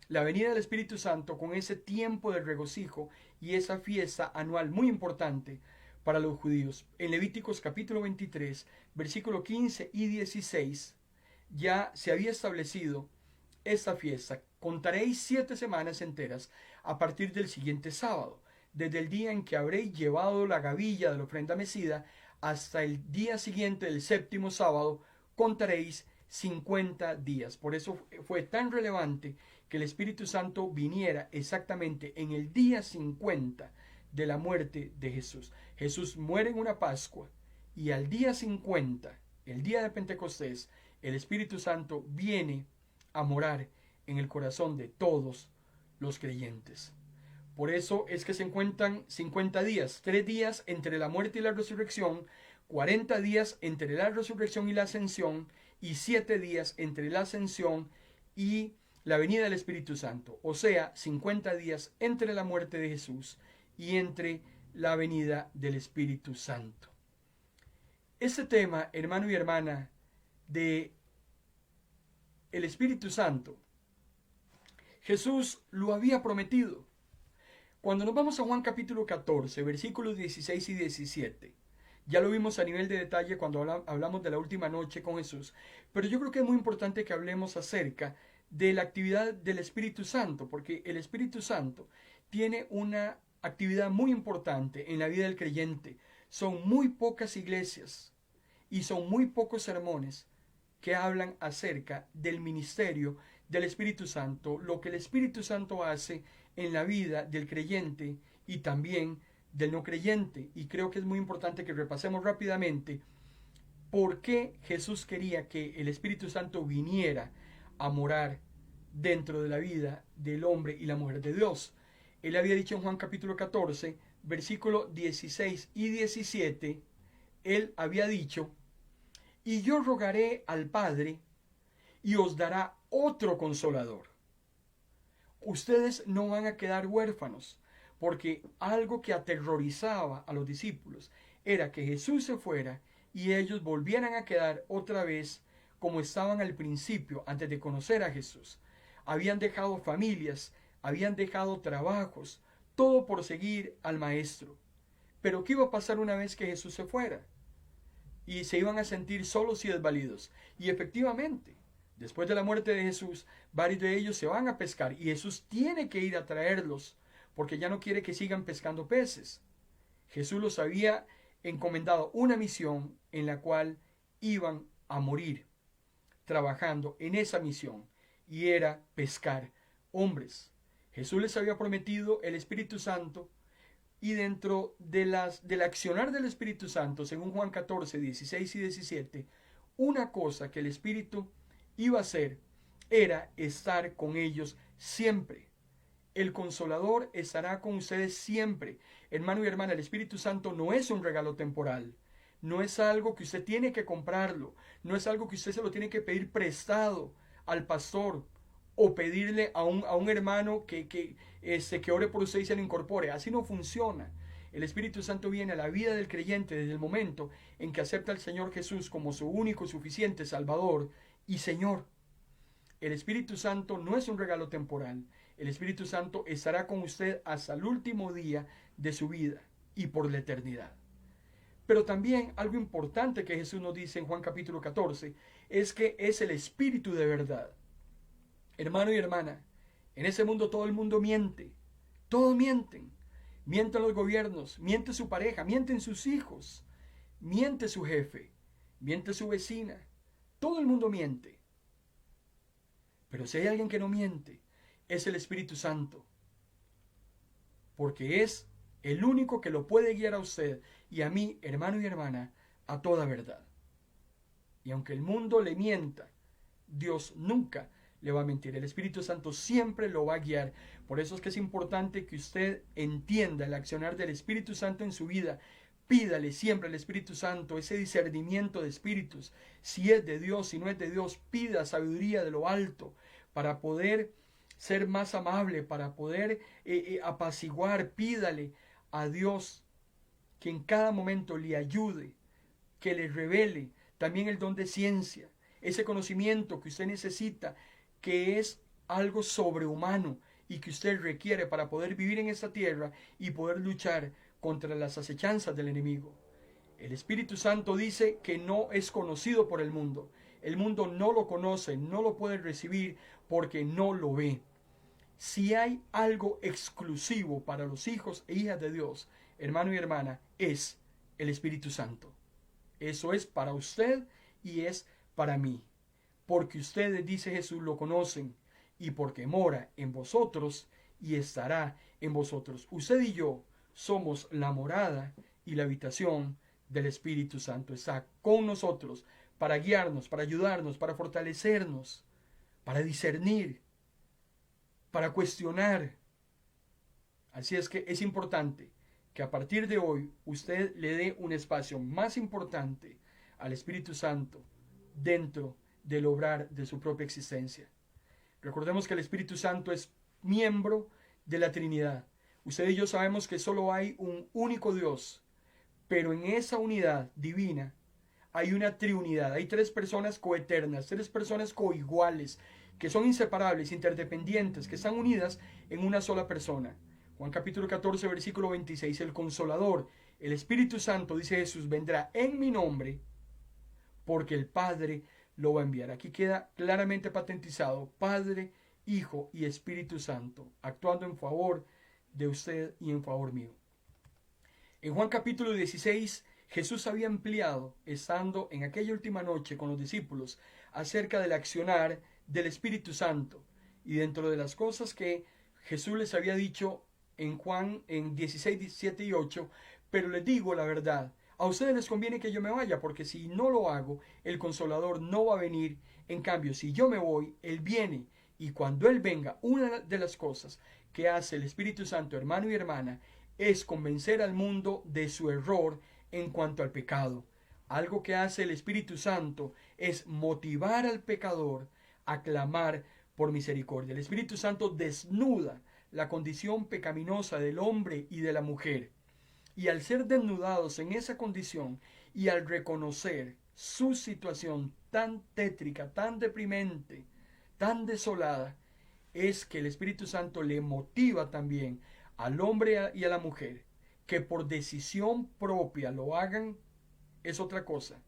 la venida del Espíritu Santo con ese tiempo de regocijo y esa fiesta anual muy importante para los judíos. En Levíticos capítulo 23, versículo 15 y 16, ya se había establecido esta fiesta. Contaréis 7 semanas enteras a partir del siguiente sábado, desde el día en que habréis llevado la gavilla de la ofrenda mecida hasta el día siguiente del 7º sábado, contaréis 50 días. Por eso fue tan relevante que el Espíritu Santo viniera exactamente en el día 50 de la muerte de Jesús. Jesús muere en una Pascua, y al día 50, el día de Pentecostés, el Espíritu Santo viene a morar en el corazón de todos los creyentes. Por eso es que se encuentran 50 días, 3 días entre la muerte y la resurrección, 40 días entre la resurrección y la ascensión, y 7 días entre la ascensión y la venida del Espíritu Santo. O sea, 50 días entre la muerte de Jesús y entre la venida del Espíritu Santo. Este tema, hermano y hermana, de el Espíritu Santo, Jesús lo había prometido. Cuando nos vamos a Juan capítulo 14, versículos 16 y 17, ya lo vimos a nivel de detalle cuando hablamos de la última noche con Jesús, pero yo creo que es muy importante que hablemos acerca de la actividad del Espíritu Santo, porque el Espíritu Santo tiene una actividad muy importante en la vida del creyente. Son muy pocas iglesias y son muy pocos sermones que hablan acerca del ministerio del Espíritu Santo, lo que el Espíritu Santo hace en la vida del creyente y también del no creyente. Y creo que es muy importante que repasemos rápidamente por qué Jesús quería que el Espíritu Santo viniera a morar dentro de la vida del hombre y la mujer de Dios. Él había dicho en Juan capítulo 14, versículo 16 y 17, él había dicho: y yo rogaré al Padre, y os dará otro consolador. Ustedes no van a quedar huérfanos, porque algo que aterrorizaba a los discípulos era que Jesús se fuera y ellos volvieran a quedar otra vez como estaban al principio, antes de conocer a Jesús. Habían dejado familias, habían dejado trabajos, todo por seguir al Maestro. Pero ¿qué iba a pasar una vez que Jesús se fuera? Y se iban a sentir solos y desvalidos. Y efectivamente, después de la muerte de Jesús, varios de ellos se van a pescar, y Jesús tiene que ir a traerlos, porque ya no quiere que sigan pescando peces. Jesús los había encomendado una misión en la cual iban a morir trabajando en esa misión, y era pescar hombres. Jesús les había prometido el Espíritu Santo, y dentro del accionar del Espíritu Santo, según Juan 14, 16 y 17, una cosa que el Espíritu iba a hacer era estar con ellos siempre. El Consolador estará con ustedes siempre. Hermano y hermana, el Espíritu Santo no es un regalo temporal. No es algo que usted tiene que comprarlo. No es algo que usted se lo tiene que pedir prestado al pastor o pedirle a un hermano que ore por usted y se lo incorpore. Así no funciona. El Espíritu Santo viene a la vida del creyente desde el momento en que acepta al Señor Jesús como su único, suficiente Salvador y Señor. El Espíritu Santo no es un regalo temporal. El Espíritu Santo estará con usted hasta el último día de su vida y por la eternidad. Pero también algo importante que Jesús nos dice en Juan capítulo 14 es que es el Espíritu de verdad. Hermano y hermana, en ese mundo todo el mundo miente. Todos mienten. Mienten los gobiernos, miente su pareja, mienten sus hijos, miente su jefe, miente su vecina. Todo el mundo miente. Pero si hay alguien que no miente, es el Espíritu Santo. Porque es el único que lo puede guiar a usted y a mí, hermano y hermana, a toda verdad. Y aunque el mundo le mienta, Dios nunca le va a mentir. El Espíritu Santo siempre lo va a guiar. Por eso es que es importante que usted entienda el accionar del Espíritu Santo en su vida. Pídale siempre al Espíritu Santo ese discernimiento de espíritus. Si es de Dios, si no es de Dios, pida sabiduría de lo alto para poder ser más amable, para poder apaciguar. Pídale a Dios que en cada momento le ayude, que le revele también el don de ciencia, ese conocimiento que usted necesita, que es algo sobrehumano y que usted requiere para poder vivir en esta tierra y poder luchar contra las acechanzas del enemigo. El Espíritu Santo dice que no es conocido por el mundo. El mundo no lo conoce, no lo puede recibir porque no lo ve. Si hay algo exclusivo para los hijos e hijas de Dios, hermano y hermana, es el Espíritu Santo. Eso es para usted y es para mí. Porque ustedes, dice Jesús, lo conocen y porque mora en vosotros y estará en vosotros. Usted y yo somos la morada y la habitación del Espíritu Santo. Está con nosotros para guiarnos, para ayudarnos, para fortalecernos, para discernir, para cuestionar. Así es que es importante que a partir de hoy usted le dé un espacio más importante al Espíritu Santo dentro del obrar de su propia existencia. Recordemos que el Espíritu Santo es miembro de la Trinidad. Usted y yo sabemos que solo hay un único Dios, pero en esa unidad divina hay una triunidad, hay tres personas coeternas, tres personas coiguales, que son inseparables, interdependientes, que están unidas en una sola persona. Juan capítulo 14, versículo 26, el Consolador, el Espíritu Santo, dice Jesús, vendrá en mi nombre, porque el Padre lo va a enviar. Aquí queda claramente patentizado, Padre, Hijo y Espíritu Santo, actuando en favor de usted y en favor mío. En Juan capítulo 16, Jesús había ampliado, estando en aquella última noche con los discípulos, acerca del accionar del Espíritu Santo. Y dentro de las cosas que Jesús les había dicho en Juan en 16, 17 y 8, pero les digo la verdad, a ustedes les conviene que yo me vaya, porque si no lo hago, el Consolador no va a venir. En cambio, si yo me voy, Él viene. Y cuando Él venga, una de las cosas que hace el Espíritu Santo, hermano y hermana, es convencer al mundo de su error en cuanto al pecado. Algo que hace el Espíritu Santo es motivar al pecador a clamar por misericordia. El Espíritu Santo desnuda la condición pecaminosa del hombre y de la mujer. Y al ser desnudados en esa condición y al reconocer su situación tan tétrica, tan deprimente, tan desolada, es que el Espíritu Santo le motiva también al hombre y a la mujer que por decisión propia lo hagan, es otra cosa.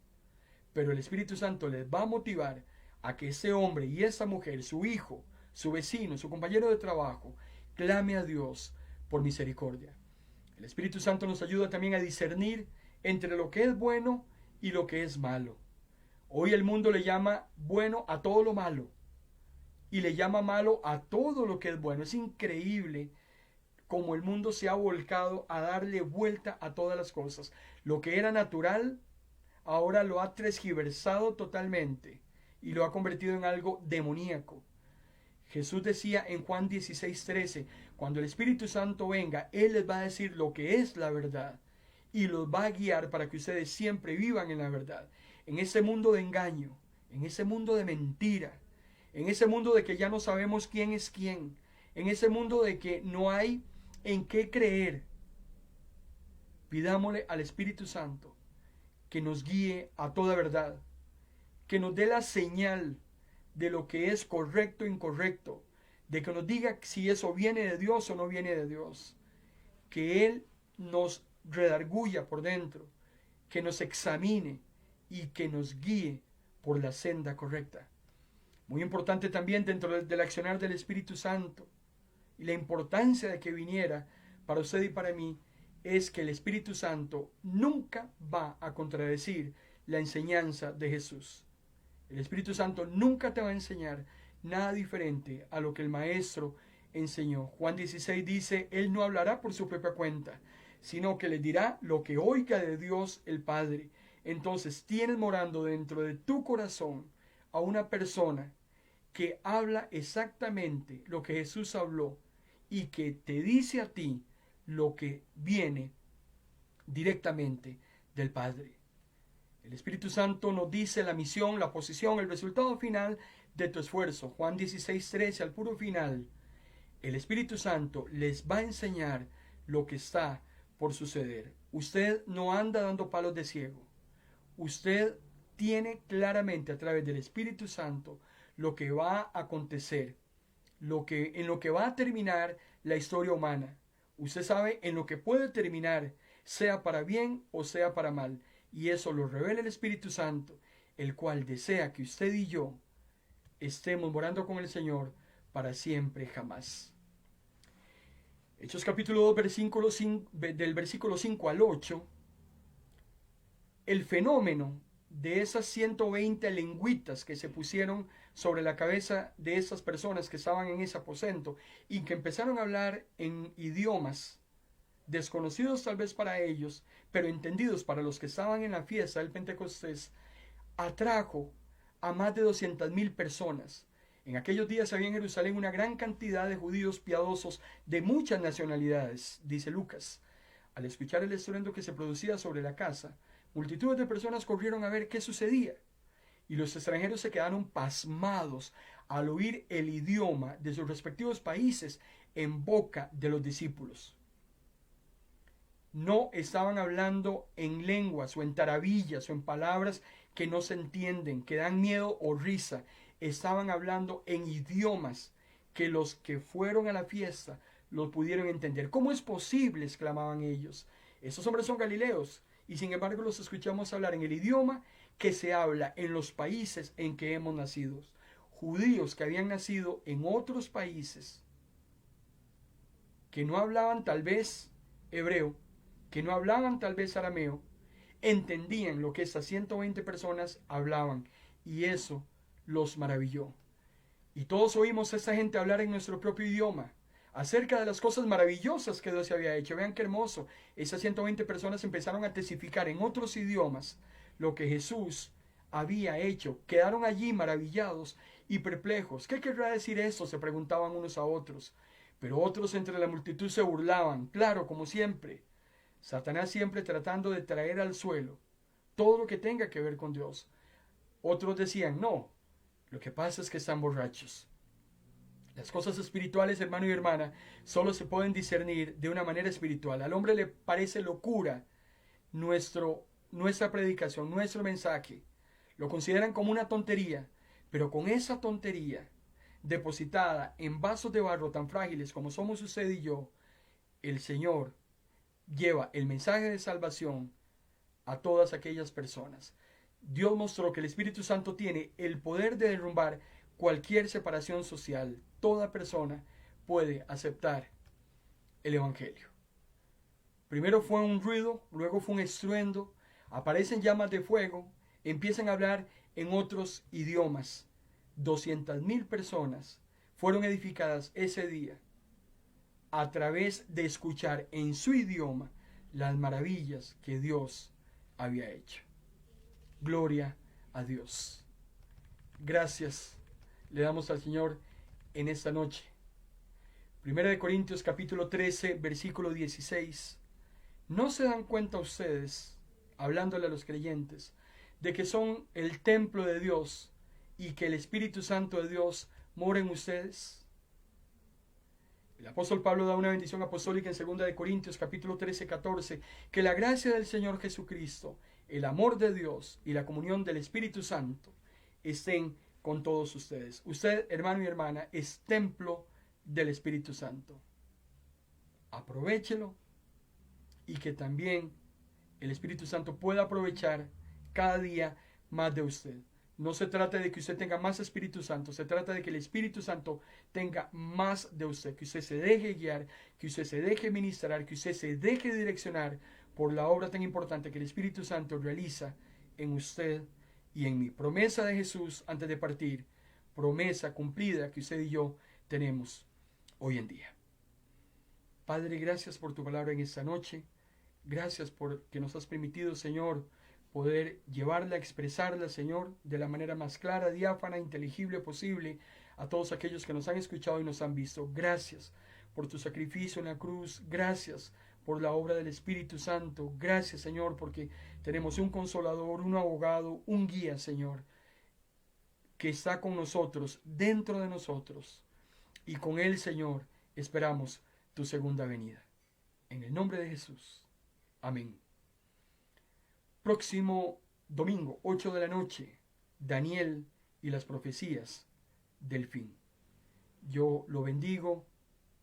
Pero el Espíritu Santo les va a motivar a que ese hombre y esa mujer, su hijo, su vecino, su compañero de trabajo, clame a Dios por misericordia. El Espíritu Santo nos ayuda también a discernir entre lo que es bueno y lo que es malo. Hoy el mundo le llama bueno a todo lo malo y le llama malo a todo lo que es bueno. Es increíble cómo el mundo se ha volcado a darle vuelta a todas las cosas. Lo que era natural, ahora lo ha transgiversado totalmente y lo ha convertido en algo demoníaco. Jesús decía en Juan 16:13, cuando el Espíritu Santo venga, Él les va a decir lo que es la verdad y los va a guiar para que ustedes siempre vivan en la verdad. En ese mundo de engaño, en ese mundo de mentira, en ese mundo de que ya no sabemos quién es quién, en ese mundo de que no hay en qué creer, pidámosle al Espíritu Santo que nos guíe a toda verdad, que nos dé la señal de lo que es correcto e incorrecto, de que nos diga si eso viene de Dios o no viene de Dios, que Él nos redarguya por dentro, que nos examine y que nos guíe por la senda correcta. Muy importante también dentro del accionar del Espíritu Santo y la importancia de que viniera para usted y para mí es que el Espíritu Santo nunca va a contradecir la enseñanza de Jesús. El Espíritu Santo nunca te va a enseñar nada diferente a lo que el Maestro enseñó. Juan 16 dice, Él no hablará por su propia cuenta, sino que le dirá lo que oiga de Dios el Padre. Entonces tienes morando dentro de tu corazón a una persona que habla exactamente lo que Jesús habló y que te dice a ti lo que viene directamente del Padre. El Espíritu Santo nos dice la misión, la posición, el resultado final de tu esfuerzo. Juan 16:13 al puro final. El Espíritu Santo les va a enseñar lo que está por suceder. Usted no anda dando palos de ciego. Usted tiene claramente a través del Espíritu Santo lo que va a acontecer, en lo que va a terminar la historia humana. Usted sabe en lo que puede terminar, sea para bien o sea para mal. Y eso lo revela el Espíritu Santo, el cual desea que usted y yo estemos morando con el Señor para siempre jamás. Hechos capítulo 2, del versículo 5 al 8, el fenómeno de esas 120 lengüitas que se pusieron sobre la cabeza de esas personas que estaban en ese aposento y que empezaron a hablar en idiomas desconocidos tal vez para ellos, pero entendidos para los que estaban en la fiesta del Pentecostés, atrajo a más de 200,000 personas. En aquellos días había en Jerusalén una gran cantidad de judíos piadosos de muchas nacionalidades, dice Lucas. Al escuchar el estruendo que se producía sobre la casa, multitudes de personas corrieron a ver qué sucedía, y los extranjeros se quedaron pasmados al oír el idioma de sus respectivos países en boca de los discípulos. No estaban hablando en lenguas o en tarabillas o en palabras que no se entienden, que dan miedo o risa. Estaban hablando en idiomas que los que fueron a la fiesta lo pudieron entender. ¿Cómo es posible?, exclamaban ellos. Esos hombres son galileos y sin embargo los escuchamos hablar en el idioma que se habla en los países en que hemos nacido. Judíos que habían nacido en otros países, que no hablaban tal vez hebreo, que no hablaban tal vez arameo, entendían lo que estas 120 personas hablaban y eso los maravilló. Y todos oímos a esa gente hablar en nuestro propio idioma acerca de las cosas maravillosas que Dios había hecho. Vean qué hermoso. Esas 120 personas empezaron a testificar en otros idiomas lo que Jesús había hecho. Quedaron allí maravillados y perplejos. ¿Qué querrá decir esto?, se preguntaban unos a otros. Pero otros entre la multitud se burlaban, claro, como siempre. Satanás siempre tratando de traer al suelo todo lo que tenga que ver con Dios. Otros decían, no, lo que pasa es que están borrachos. Las cosas espirituales, hermano y hermana, solo se pueden discernir de una manera espiritual. Al hombre le parece locura nuestra predicación, nuestro mensaje. Lo consideran como una tontería, pero con esa tontería depositada en vasos de barro tan frágiles como somos usted y yo, el Señor lleva el mensaje de salvación a todas aquellas personas. Dios mostró que el Espíritu Santo tiene el poder de derrumbar cualquier separación social. Toda persona puede aceptar el Evangelio. Primero fue un ruido, luego fue un estruendo, aparecen llamas de fuego, empiezan a hablar en otros idiomas. 200,000 personas fueron edificadas ese día a través de escuchar en su idioma las maravillas que Dios había hecho. Gloria a Dios. Gracias le damos al Señor en esta noche. 1 Corintios capítulo 13, versículo 16. ¿No se dan cuenta ustedes, hablándole a los creyentes, de que son el templo de Dios y que el Espíritu Santo de Dios more en ustedes? El apóstol Pablo da una bendición apostólica en 2 Corintios capítulo 13, 14, que la gracia del Señor Jesucristo, el amor de Dios y la comunión del Espíritu Santo estén con todos ustedes. Usted, hermano y hermana, es templo del Espíritu Santo. Aprovéchelo y que también el Espíritu Santo pueda aprovechar cada día más de usted. No se trata de que usted tenga más Espíritu Santo, se trata de que el Espíritu Santo tenga más de usted, que usted se deje guiar, que usted se deje ministrar, que usted se deje direccionar por la obra tan importante que el Espíritu Santo realiza en usted y en mí. Promesa de Jesús antes de partir, promesa cumplida que usted y yo tenemos hoy en día. Padre, gracias por tu palabra en esta noche. Gracias por que nos has permitido, Señor, poder llevarla, expresarla, Señor, de la manera más clara, diáfana, inteligible posible a todos aquellos que nos han escuchado y nos han visto. Gracias por tu sacrificio en la cruz. Gracias por la obra del Espíritu Santo. Gracias, Señor, porque tenemos un consolador, un abogado, un guía, Señor, que está con nosotros, dentro de nosotros. Y con él, Señor, esperamos tu segunda venida. En el nombre de Jesús. Amén. Próximo domingo, 8 de la noche, Daniel y las profecías del fin. Yo lo bendigo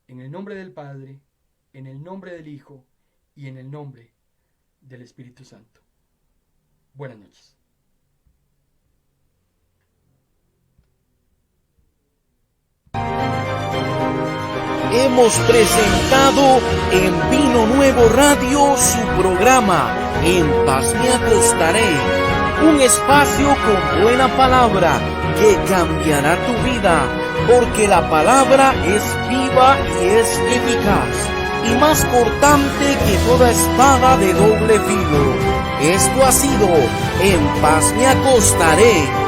en el nombre del Padre, en el nombre del Hijo y en el nombre del Espíritu Santo. Buenas noches. Hemos presentado en Vino Nuevo Radio su programa En Paz Me Acostaré, un espacio con buena palabra que cambiará tu vida, porque la palabra es viva y es eficaz, y más cortante que toda espada de doble filo. Esto ha sido En Paz Me Acostaré.